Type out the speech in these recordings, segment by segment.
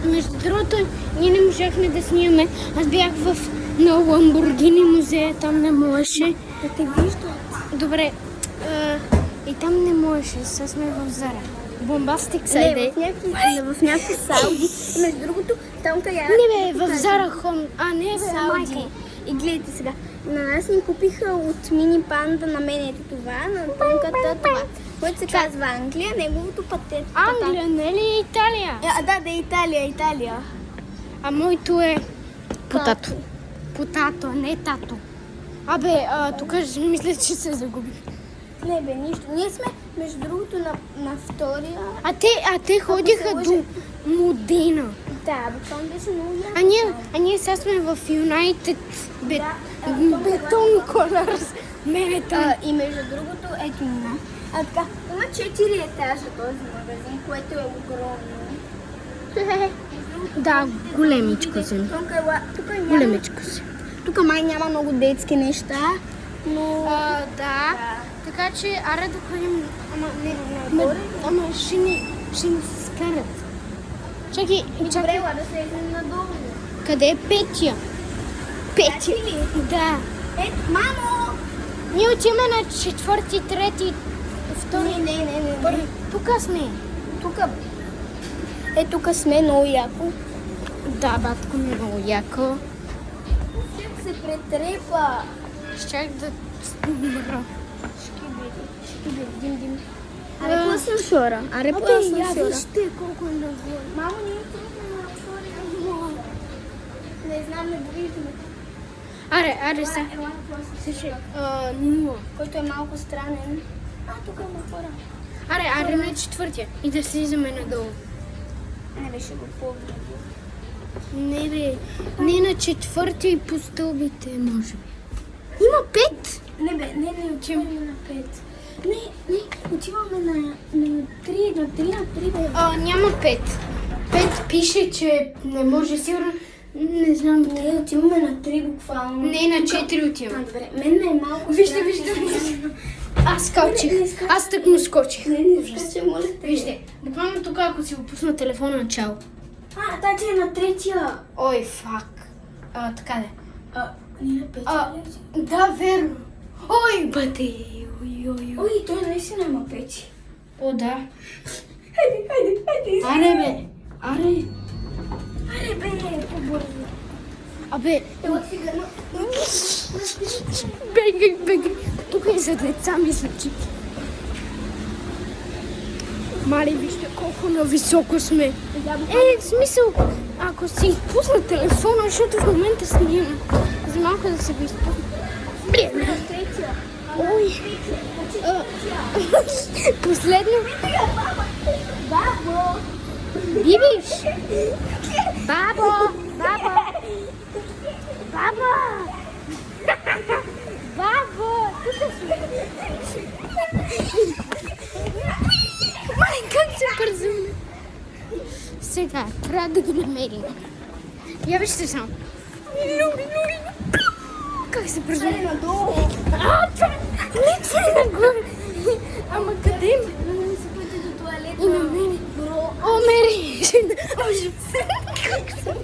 Между другото, ние не можахме да снимаме. Аз бях на Ламборгини музея, там не можеше. Да те виждат. Добре, и там не можеше, сега сме в Зара. Бомбастик сайде. В някакви Сауди. Между другото, там къде... Не бе, в Зара Хом, не Сауди. И гледайте сега, на нас ни купиха от мини панда, на мен ето това, на тънката това, което се казва Англия, неговото патет. Англия, не ли Италия? Да, Италия. А моето е потато. Потато, не тато. Тук мисля, че се загубих. Не бе, нищо. Ние сме, между другото, на втория... А те ходиха до Модена. Да, буквално беше много яко. А ние сега сме в United Beton Colors. И между другото, ето на. Така, има 4 етажа този магазин, което е огромно. Да, големичко си. Големичко си. Тук май няма много детски неща, но... Да. Така че, аре да ходим... Ама ще ни се скарат. Чакай. Добре, да слезем надолу. Къде е Петя? Пети ли? Да. Ето, мамо! Ние отиваме на 4-ти, 3-ти, 2-ти. Не. Тук сме. Тук сме много яко. Да, батко ми е много яко. Как се претрепа. Щях да умра. Шкибери, дим. Аре по асансьора. Вижте колко е нагоре. Мамо, ние тръгнем на асансьора. Не знам, не го виждаме. Аре сега. Слушай, 0. който е малко странен. Тук има хора. Аре на 4-тия и да слизаме надолу. Не беше го повече. Не бе, не на 4-ти и по стълбите, може би. Има 5! Не отиваме на 5. Не, отиваме на 3 бе. Няма 5. 5 пише, че не може сигурно. Не знам. Не, отиваме на 3 буквално. Не, на 4 отиваме. Добре, мен не е малко. Вижте. Аз скочих. Аз так му скочих. Не скача, моля те. Вижте, буквално тук, ако си опусна телефона начало. Тази е на 3-тия. Ой, фак. Така де. Ние на 5-тия. Да, верно. Ой, бъде. Ой, той наистина има 5. О, да. Хайде. Аре, бе. Аре, бе, по-бързо. Ела сега, бегай. Тук е за деца, мисля, че. Мали, вижте колко нависоко сме. В смисъл, ако си изпусна телефона, защото в момента снимам, за малко да се го изпусна. Ой. Последно. Бабо! Бибиш! Бабо! Тук сме. Май, как се бързаме? Сега, трябва да ги намерим. Я вижте само. Как се бързаме? Надолу. Не, това е нагоре. Ама къде има? Не се пъти до туалета. И на мене. О, Мери! Как се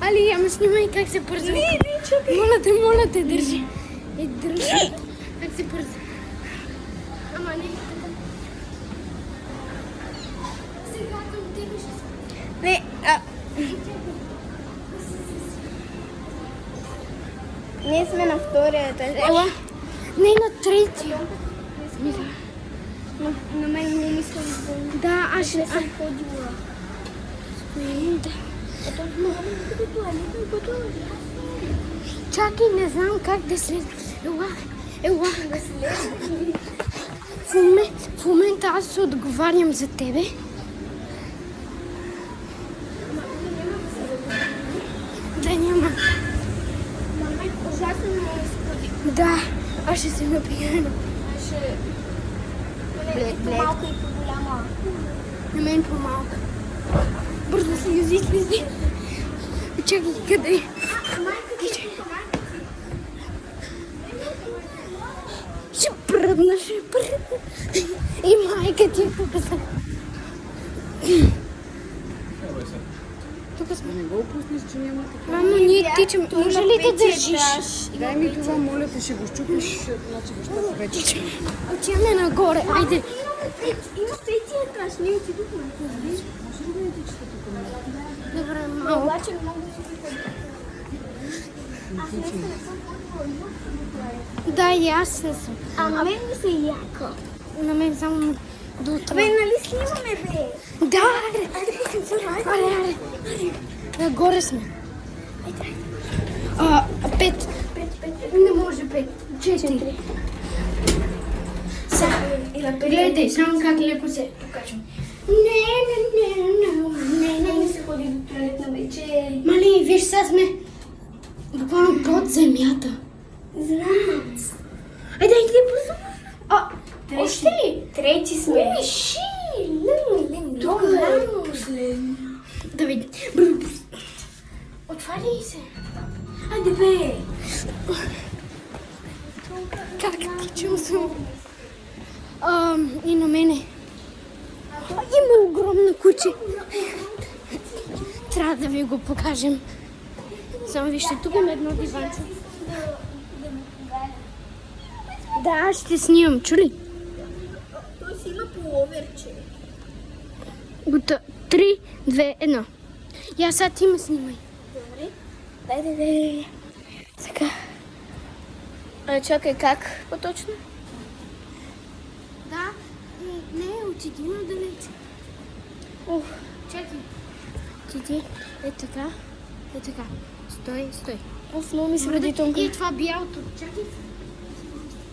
Али, ама снимай как се бърза. Не, чакай. Моля те, държи. Държи. Как се бърза. Ама не. Сега към тебе ще се... Не, ние сме на втория етаж. Ела. Не, на третия. На мен не мисля Да, аз ще... съм ходила. Да. Ето, до туалета. Чакай, не знам как да слеза. Ела. Да слезеш. В момента аз се отговарям за тебе. Да, няма. Мама, ужасно много изпъди. Да, аз ще се напия. По-малка и по-голяма. На мен по-малка. Бързо слези. Чакай, къде? Ще пръдна. И майка ти е показа. тук сме. Не го пуснеш, че няма така. Мамо, ние тичаме. Може ли да държиш? Дай ми това, моля те, ще го щупиш, значи бащата вече. Отиваме нагоре, айде. Има пети етраж, ние отидохме. Добре, малко. Обаче много Да, и аз не съм. Ама мен ми се яко. На мен само до това. Абе, нали снимаме, бе? Да, айде. Айде. Нагоре сме. Пет. Не може пет. 4. Сега, гледай, само как леко се покачвам. Не се ходи до туалетна вече. Мали, виж, сега сме буквално под земята. Знам. Айде, бързо. Още ли? Трети сме. Ши, Тук да видим. Бързо. Отваряй се. Айде, бе. Как тичам съм? И на мене. Има огромно куче. Трябва да ви го покажем. Само вижте, тук има едно диванче. Да, ще снимам, чули? Той си има половерче. Готово. 3, 2, 1. Я сега ти ме снимай. Добре. Дай. Така. Чакай, как по-точно? Да, не, отиди надалече. Чакай. Отиди. Е така. Стой. Много ми се роди тонко. И това бялото. Чакай.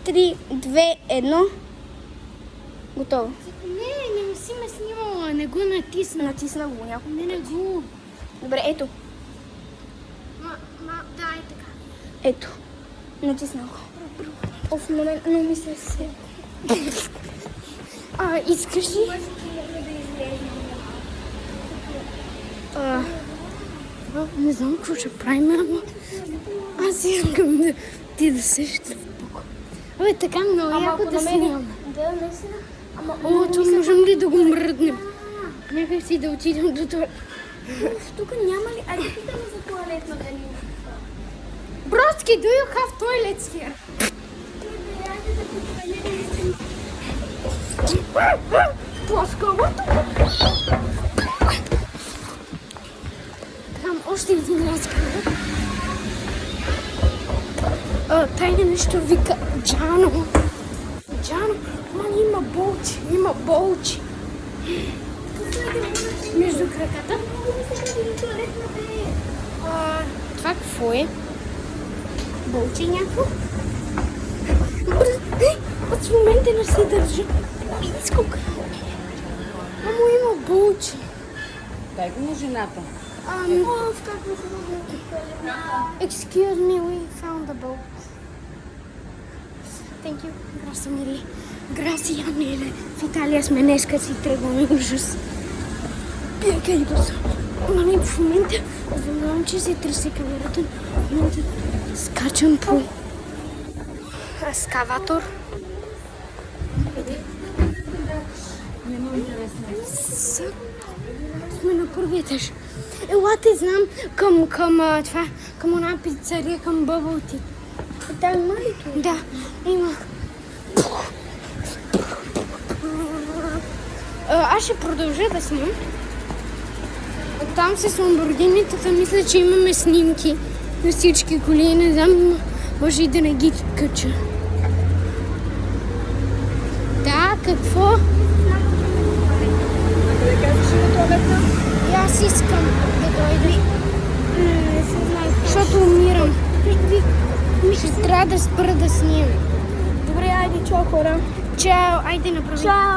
3, 2, 1. Готово. Не си ме снимала, не го натисна. Натисна го някой. Не го. Добре, ето. Да, е така. Ето. Натисна го. Момент, но ми се се. Искаш ли? Не знам какво ще правим, ама аз искам ти да седиш в покой. Абе, така много яко да снимам. Да, наистина. Ама, то можем ли да го мръднем? Някак си да отидем до това. Тук няма ли? Айде питаме за туалетна да ни. Broski, do you have toilets here? Плоскавото. Там още един разговор. Тайна нещо вика Джано. Има болчи. Между краката. Това какво е? Болчи някакво? От в момента не се държа. Изкука. Мамо, има болчи. Дай го на жената. Excuse me, we found the boat. Thank you. Grazie mille. В Италия сме днеска си тръгваме. Ужас. Бягай бързо. Мали, в момента знам, че се тресе камерата. В момента скачам по ескаватор. Много интересно. Сме на първи етаж. Елате, знам към една пицария, към Bubble Tea. Там има ли това? Да, има. Аз ще продължа да снимам. Там с ламборгинитата мисля, че имаме снимки на всички коли. Не знам, може и да не ги кача. Да, какво? Къде казваш на туалетна? И аз искам да дойда. Защото умирам. Ще трябва да спра да снимам. Добре, айде, чао хора. Чао, айде направи. Чао.